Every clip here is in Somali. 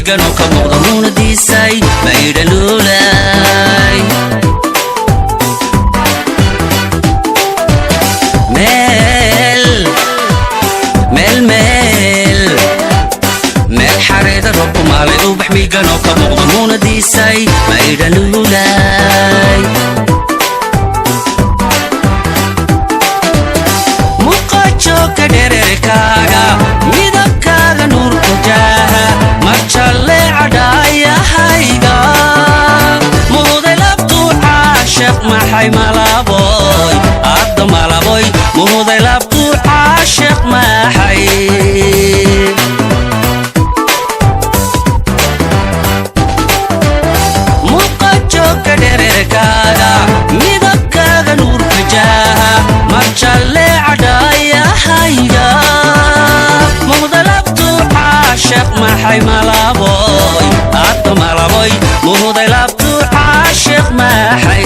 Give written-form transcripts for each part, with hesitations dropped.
miigano ka muuqda muunadiisay maydha luulay meel xareeda roobku maalay ubax miigano ka muuqda muunadiisay maydha luulay muqajoogka dhererkaaga midabkaaga nuurka jaaha marjalle cadhaayahayga muhuday labtuu caashiq maxay malaboy adda malaboy muhuday labtuu caashiq maxay muqajoogka dhererkaaga midabkaaga nuurka jaaha marjalle cadhaayahayga muhuday labtuu caashiq maxay malaboy adda malaboy muhuday labtuu caashiq maxay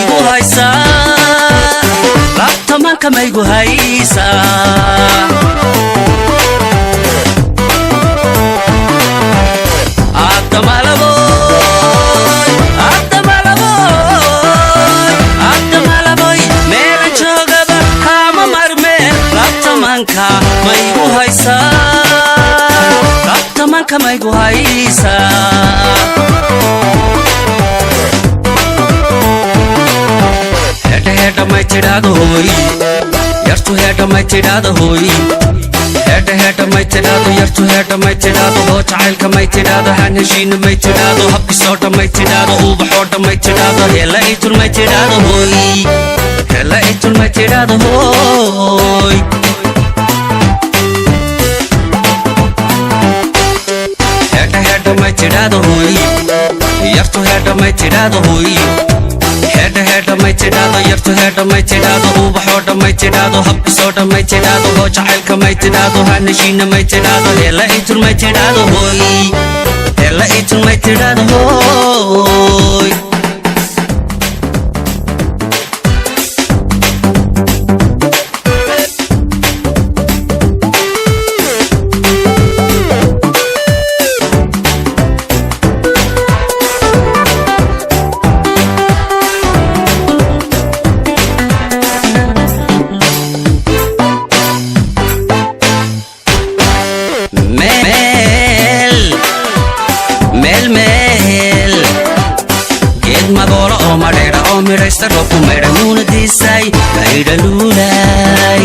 maygu haysaa labtamanka maygu haysaa addamalaboy meelan joogaba kaama marmeen labtamanka maygu haysaa labtamanka maygu haysaa hedha may tidhaado hooy yartu hedha may tidhaado hooy hedha may tidhaado yartu hedha may tidhaado hoo jacaylka may tidhaado haan heshiina may tidhaado habkisoodha may tidhaado ubaxoodha may tidhaado hela itul may tidhaado hooy hela itul may tidhaado hooy hedha may tidhaado hooy yartu hedha may tidhaado hooy hedha may tidhaado yartu hedha may tidhaado ubaxoodha may tidhaado habkisoodha may tidhaado hoo jacaylka may tidhaado haan heshiina may tidhaado hela itul may tidhaado hooy hela itul may tidhaado hooy geed magoola oo madheera oo midhaysta roobku maydha muunadiisay maydha luulay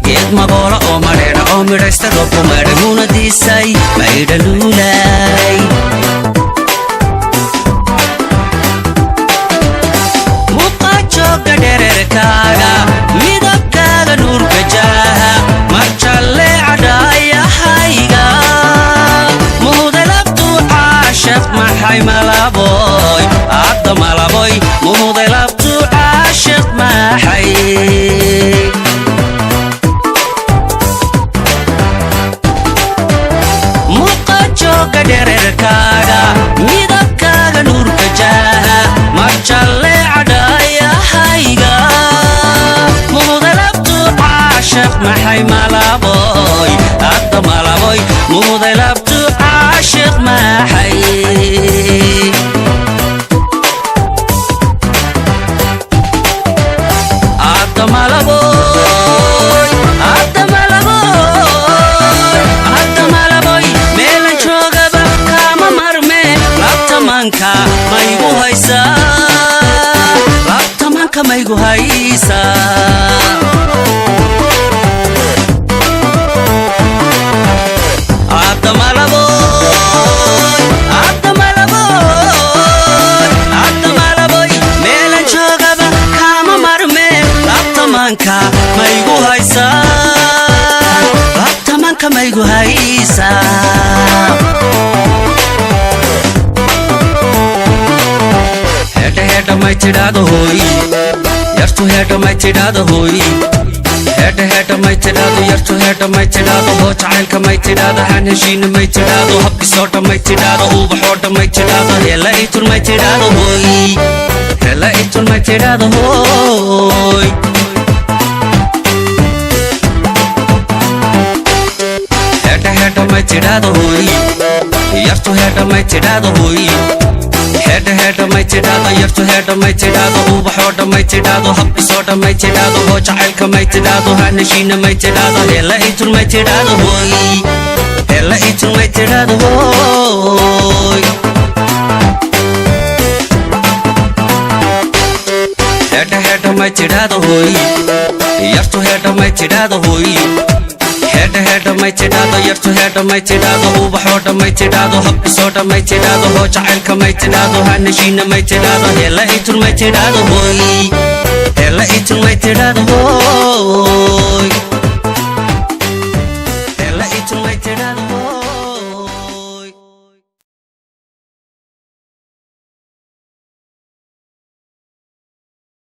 geed magoola oo madheera oo midhaysta roobku maydha muunadiisay maydha luulay muqajoogga dhererkaaga midabkaaga nuurka jaaha marjalle cadhaayahayga muhuday labtuu caashiq maxay malaboy adda malaboy muhuday labtuu caashiq maxay muqajoogga dhererkaaga midabkaaga nuurka jaaha marjalle cadhaayahayga muhuday labtuu caashiq maxay malaboy adda malaboy muhuday labtuu caashiq maxay adda malaboy meelan joogaba kaama marmeen labtamanka maygu haysaa labtamanka maygu haysaa adda malaboy meelan joogaba kaama marmeen labtamanka maygu haysaa labtamanka maygu haysaa headha may tidhaahdo hooy yartu headha may tidhaahdo hooy headha may tidhaahdo yartu headha may tidhaahdo hoo jacaylka may tidhaahdo han heshiina may tidhaahdo habkisoodha may tidhaahdo ubaxoodha may tidhaahdo hela itun may tidhaahdo hooy hela itun may tidhaahdo hooy headha may tidhaahdo hooy yartu headha may tidhaahdo hooy headha may tidhaahdo yartu headha may tidhaahdo ubaxoodha may tidhaahdo habkisoodha may tidhaahdo hoo jacaylka may tidhaahdo han heshiina may tidhaahdo hela itun may tidhaahdo hooy hela itun may tidhaahdo hooy headha may tidhaahdo hooy yartu headha may tidhaahdo hooy headha may tidhaahdo yartu headha may tidhaahdo ubaxoodha may tidhaahdo habkisoodha may tidhaahdo hoo jacaylka may tidhaahdo han heshiina may tidhaahdo hela itun may tidhaahdo hooy hela itun may tidhaahdo hooy